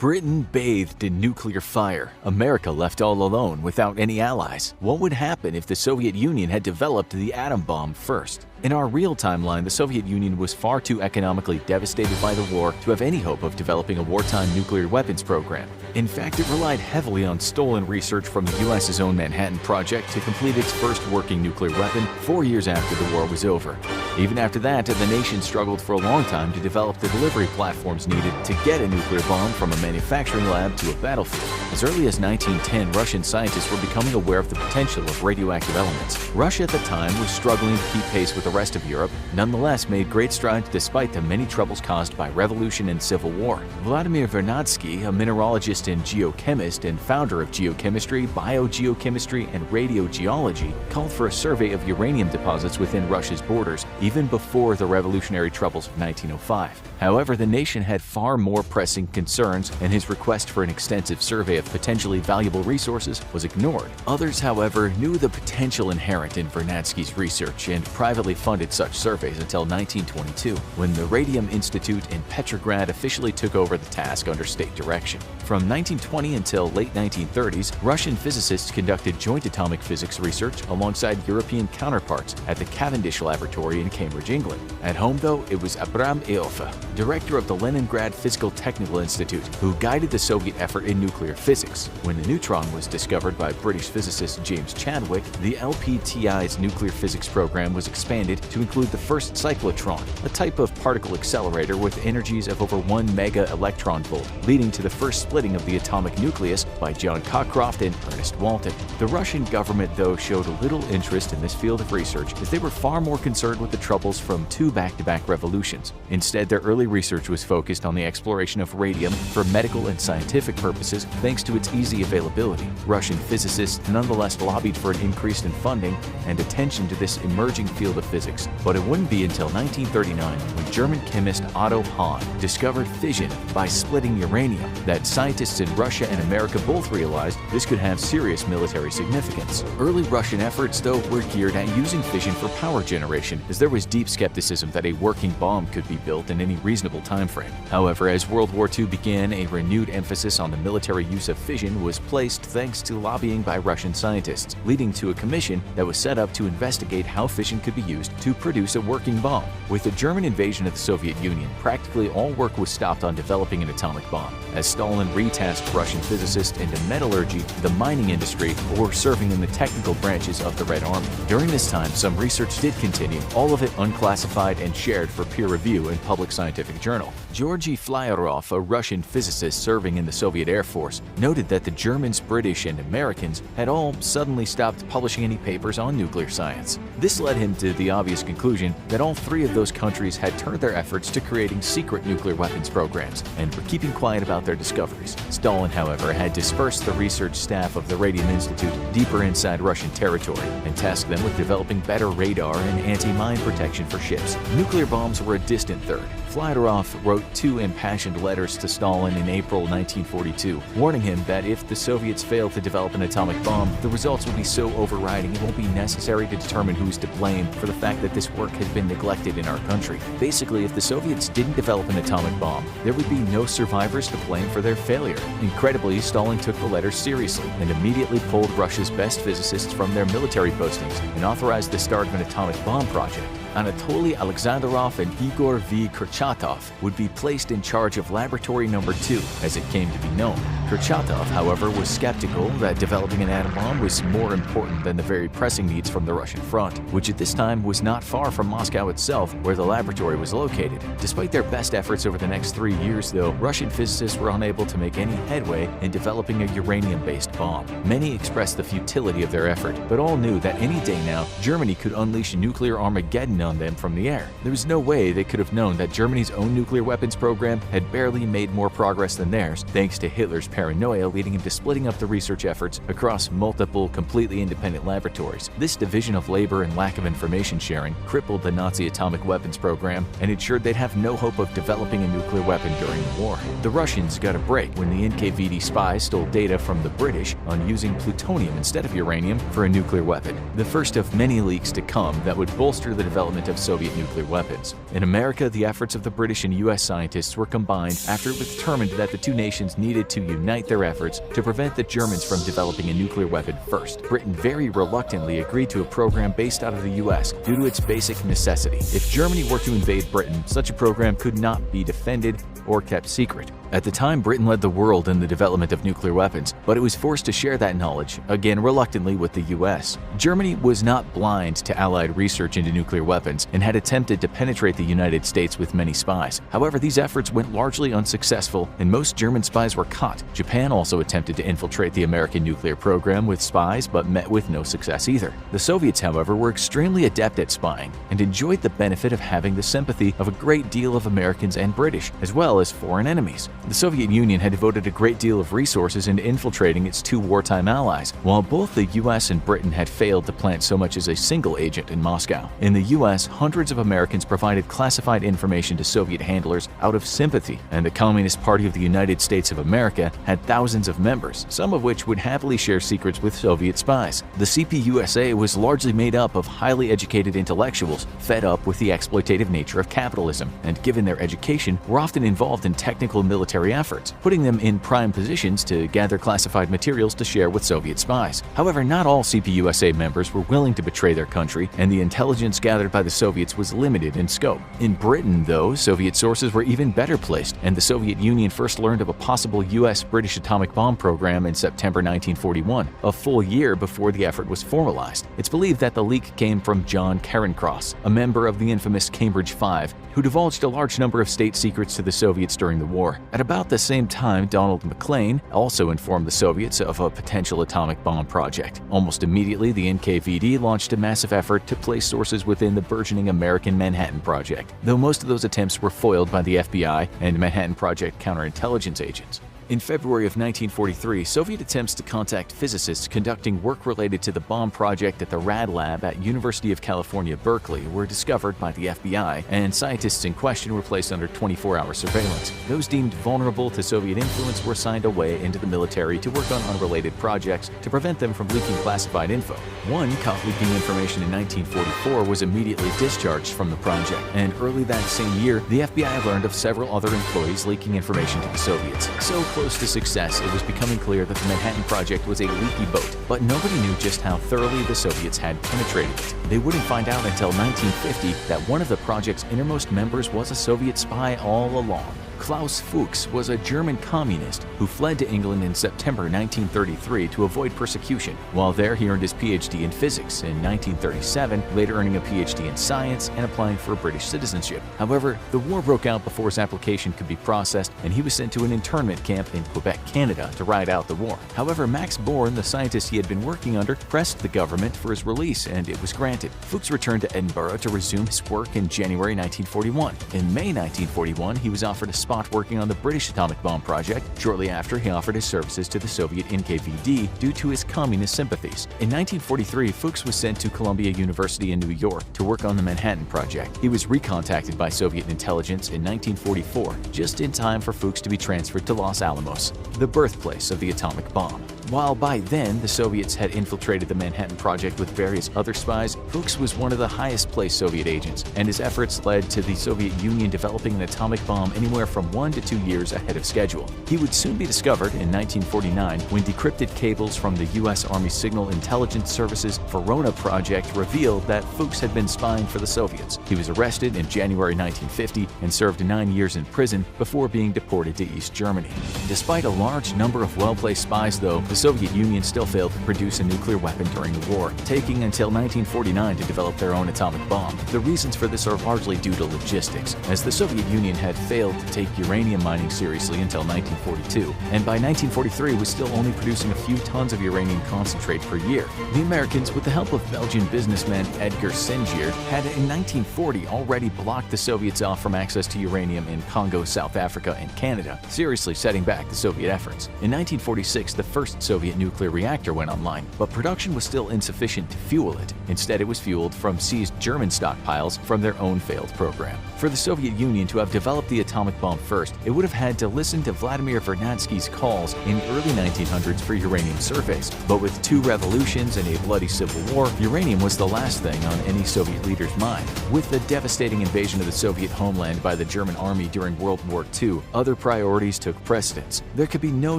Britain bathed in nuclear fire, America left all alone without any allies. What would happen if the Soviet Union had developed the atom bomb first? In our real timeline, the Soviet Union was far too economically devastated by the war to have any hope of developing a wartime nuclear weapons program. In fact, it relied heavily on stolen research from the US's own Manhattan Project to complete its first working nuclear weapon 4 years after the war was over. Even after that, the nation struggled for a long time to develop the delivery platforms needed to get a nuclear bomb from a manufacturing lab to a battlefield. As early as 1910, Russian scientists were becoming aware of the potential of radioactive elements. Russia at the time was struggling to keep pace with the rest of Europe, nonetheless made great strides despite the many troubles caused by revolution and civil war. Vladimir Vernadsky, a mineralogist and geochemist and founder of geochemistry, biogeochemistry, and radiogeology, called for a survey of uranium deposits within Russia's borders even before the revolutionary troubles of 1905. However, the nation had far more pressing concerns, and his request for an extensive survey of potentially valuable resources was ignored. Others, however, knew the potential inherent in Vernadsky's research and privately funded such surveys until 1922, when the Radium Institute in Petrograd officially took over the task under state direction. From 1920 until late 1930s, Russian physicists conducted joint atomic physics research alongside European counterparts at the Cavendish Laboratory in Cambridge, England. At home, though, it was Abram Eofa, director of the Leningrad Physical Technical Institute, who guided the Soviet effort in nuclear physics. When the neutron was discovered by British physicist James Chadwick, the LPTI's nuclear physics program was expanded to include the first cyclotron, a type of particle accelerator with energies of over 1 mega-electron volt, leading to the first splitting of the atomic nucleus by John Cockcroft and Ernest Walton. The Russian government, though, showed little interest in this field of research, as they were far more concerned with the troubles from two back-to-back revolutions. Instead, their early research was focused on the exploration of radium for medical and scientific purposes thanks to its easy availability. Russian physicists nonetheless lobbied for an increase in funding and attention to this emerging field of physics, but it wouldn't be until 1939, when German chemist Otto Hahn discovered fission by splitting uranium, that scientists in Russia and America both realized this could have serious military significance. Early Russian efforts, though, were geared at using fission for power generation, as there was deep skepticism that a working bomb could be built in any reasonable time frame. However, as World War II began, a renewed emphasis on the military use of fission was placed thanks to lobbying by Russian scientists, leading to a commission that was set up to investigate how fission could be used to produce a working bomb. With the German invasion of the Soviet Union, practically all work was stopped on developing an atomic bomb, as Stalin retasked Russian physicists into metallurgy, the mining industry, or serving in the technical branches of the Red Army. During this time, some research did continue, all of it unclassified and shared for peer review in public scientific journal. Georgy Flyarov, a Russian physicist serving in the Soviet Air Force, noted that the Germans, British, and Americans had all suddenly stopped publishing any papers on nuclear science. This led him to the obvious conclusion that all three of those countries had turned their efforts to creating secret nuclear weapons programs and were keeping quiet about their discoveries. Stalin, however, had dispersed the research staff of the Radium Institute deeper inside Russian territory and tasked them with developing better radar and anti-mine protection for ships. Nuclear bombs were a distant third. Flyarov wrote 2 impassioned letters to Stalin in April 1942, warning him that if the Soviets failed to develop an atomic bomb, the results would be so overriding it won't be necessary to determine who's to blame for the fact that this work had been neglected in our country. Basically, if the Soviets didn't develop an atomic bomb, there would be no survivors to blame for their failure. Incredibly, Stalin took the letter seriously and immediately pulled Russia's best physicists from their military postings and authorized the start of an atomic bomb project. Anatoly Alexandrov and Igor V. Kurchatov would be placed in charge of Laboratory Number 2, as it came to be known. Kurchatov, however, was skeptical that developing an atom bomb was more important than the very pressing needs from the Russian front, which at this time was not far from Moscow itself, where the laboratory was located. Despite their best efforts over the next 3 years, though, Russian physicists were unable to make any headway in developing a uranium-based bomb. Many expressed the futility of their effort, but all knew that any day now, Germany could unleash nuclear Armageddon on them from the air. There was no way they could have known that Germany's own nuclear weapons program had barely made more progress than theirs, thanks to Hitler's paranoia paranoia, leading him to splitting up the research efforts across multiple, completely independent laboratories. This division of labor and lack of information sharing crippled the Nazi atomic weapons program and ensured they'd have no hope of developing a nuclear weapon during the war. The Russians got a break when the NKVD spies stole data from the British on using plutonium instead of uranium for a nuclear weapon, the first of many leaks to come that would bolster the development of Soviet nuclear weapons. In America, the efforts of the British and US scientists were combined after it was determined that the two nations needed to unite their efforts to prevent the Germans from developing a nuclear weapon first. Britain very reluctantly agreed to a program based out of the US due to its basic necessity. If Germany were to invade Britain, such a program could not be defended or kept secret. At the time, Britain led the world in the development of nuclear weapons, but it was forced to share that knowledge, again reluctantly, with the US. Germany was not blind to Allied research into nuclear weapons and had attempted to penetrate the United States with many spies. However, these efforts went largely unsuccessful, and most German spies were caught. Japan also attempted to infiltrate the American nuclear program with spies, but met with no success either. The Soviets, however, were extremely adept at spying and enjoyed the benefit of having the sympathy of a great deal of Americans and British, as well as foreign enemies. The Soviet Union had devoted a great deal of resources into infiltrating its two wartime allies, while both the US and Britain had failed to plant so much as a single agent in Moscow. In the US, hundreds of Americans provided classified information to Soviet handlers out of sympathy, and the Communist Party of the United States of America had thousands of members, some of which would happily share secrets with Soviet spies. The CPUSA was largely made up of highly educated intellectuals fed up with the exploitative nature of capitalism, and given their education, were often involved in technical military efforts, putting them in prime positions to gather classified materials to share with Soviet spies. However, not all CPUSA members were willing to betray their country, and the intelligence gathered by the Soviets was limited in scope. In Britain, though, Soviet sources were even better placed, and the Soviet Union first learned of a possible US-British atomic bomb program in September 1941, a full year before the effort was formalized. It's believed that the leak came from John Carencross, a member of the infamous Cambridge Five, who divulged a large number of state secrets to the Soviets during the war. At about the same time, Donald McLean also informed the Soviets of a potential atomic bomb project. Almost immediately, the NKVD launched a massive effort to place sources within the burgeoning American Manhattan Project, though most of those attempts were foiled by the FBI and Manhattan Project counterintelligence agents. In February of 1943, Soviet attempts to contact physicists conducting work related to the bomb project at the Rad Lab at University of California, Berkeley were discovered by the FBI, and scientists in question were placed under 24-hour surveillance. Those deemed vulnerable to Soviet influence were signed away into the military to work on unrelated projects to prevent them from leaking classified info. One caught leaking information in 1944 was immediately discharged from the project, and early that same year, the FBI learned of several other employees leaking information to the Soviets. So close to success, it was becoming clear that the Manhattan Project was a leaky boat, but nobody knew just how thoroughly the Soviets had penetrated it. They wouldn't find out until 1950 that one of the project's innermost members was a Soviet spy all along. Klaus Fuchs was a German communist who fled to England in September 1933 to avoid persecution. While there, he earned his PhD in physics in 1937, later earning a PhD in science and applying for British citizenship. However, the war broke out before his application could be processed, and he was sent to an internment camp in Quebec, Canada to ride out the war. However, Max Born, the scientist he had been working under, pressed the government for his release, and it was granted. Fuchs returned to Edinburgh to resume his work in January 1941. In May 1941, he was offered a spot working on the British atomic bomb project. Shortly after, he offered his services to the Soviet NKVD due to his communist sympathies. In 1943, Fuchs was sent to Columbia University in New York to work on the Manhattan Project. He was recontacted by Soviet intelligence in 1944, just in time for Fuchs to be transferred to Los Alamos, the birthplace of the atomic bomb. While by then the Soviets had infiltrated the Manhattan Project with various other spies, Fuchs was one of the highest-placed Soviet agents, and his efforts led to the Soviet Union developing an atomic bomb anywhere from 1 to 2 years ahead of schedule. He would soon be discovered in 1949 when decrypted cables from the U.S. Army Signal Intelligence Service's Verona project revealed that Fuchs had been spying for the Soviets. He was arrested in January 1950 and served 9 years in prison before being deported to East Germany. Despite a large number of well-placed spies, though, the Soviet Union still failed to produce a nuclear weapon during the war, taking until 1949 to develop their own atomic bomb. The reasons for this are largely due to logistics, as the Soviet Union had failed to take uranium mining seriously until 1942, and by 1943 was still only producing a few tons of uranium concentrate per year. The Americans, with the help of Belgian businessman Edgar Singier, had in 1940 already blocked the Soviets off from access to uranium in Congo, South Africa, and Canada, seriously setting back the Soviet efforts. In 1946, the first Soviet nuclear reactor went online, but production was still insufficient to fuel it. Instead, it was fueled from seized German stockpiles from their own failed program. For the Soviet Union to have developed the atomic bomb first, it would have had to listen to Vladimir Vernadsky's calls in the early 1900s for uranium surveys. But with 2 revolutions and a bloody civil war, uranium was the last thing on any Soviet leader's mind. With the devastating invasion of the Soviet homeland by the German army during World War II, other priorities took precedence. There could be no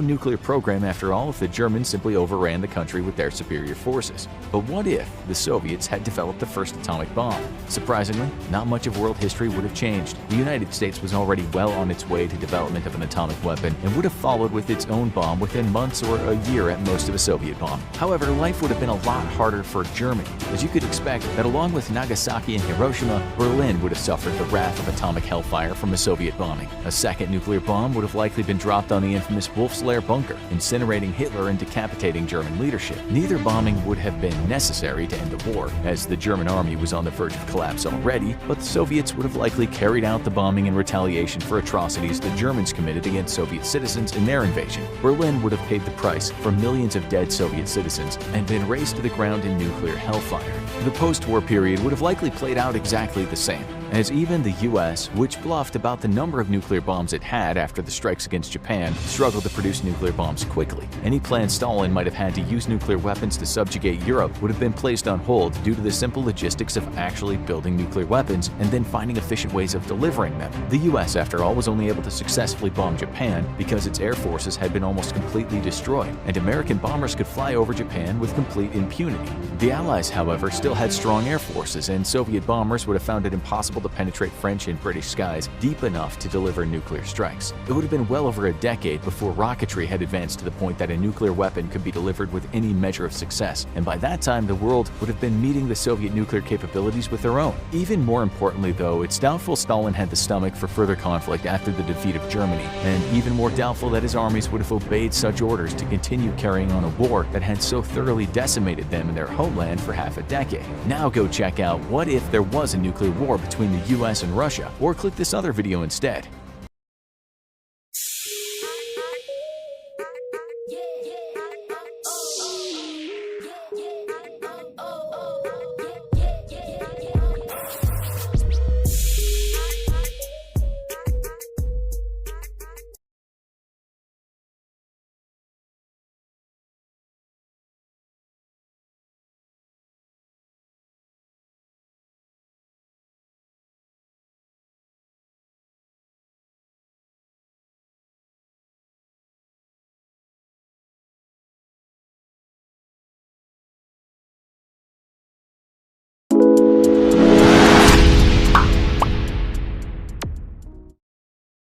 nuclear program after all if the Germans simply overran the country with their superior forces. But what if the Soviets had developed the first atomic bomb? Surprisingly, not much of world history would have changed. The United States was already well on its way to development of an atomic weapon and would have followed with its own bomb within months or a year at most of a Soviet bomb. However, life would have been a lot harder for Germany, as you could expect that along with Nagasaki and Hiroshima, Berlin would have suffered the wrath of atomic hellfire from a Soviet bombing. A second nuclear bomb would have likely been dropped on the infamous Wolf's Lair bunker, incinerating Hitler and decapitating German leadership. Neither bombing would have been necessary to end the war, as the German army was on the verge of collapse already, but the Soviets would have likely carried out the bombing in retaliation for atrocities the Germans committed against Soviet citizens in their invasion. Berlin would have paid the price for millions of dead Soviet citizens and been razed to the ground in nuclear hellfire. The post-war period would have likely played out exactly the same, as even the US, which bluffed about the number of nuclear bombs it had after the strikes against Japan, struggled to produce nuclear bombs quickly. Any plan Stalin might have had to use nuclear weapons to subjugate Europe would have been placed on hold due to the simple logistics of actually building nuclear weapons and then finding efficient ways of delivering them. The US, after all, was only able to successfully bomb Japan because its air forces had been almost completely destroyed, and American bombers could fly over Japan with complete impunity. The Allies, however, still had strong air forces, and Soviet bombers would have found it impossible to penetrate French and British skies deep enough to deliver nuclear strikes. It would have been well over a decade before rocketry had advanced to the point that a nuclear weapon could be delivered with any measure of success, and by that time the world would have been meeting the Soviet nuclear capabilities with their own. Even more importantly though, it's doubtful Stalin had the stomach for further conflict after the defeat of Germany, and even more doubtful that his armies would have obeyed such orders to continue carrying on a war that had so thoroughly decimated them in their homeland for half a decade. Now go check out What If There Was a Nuclear War Between the US and Russia, or click this other video instead.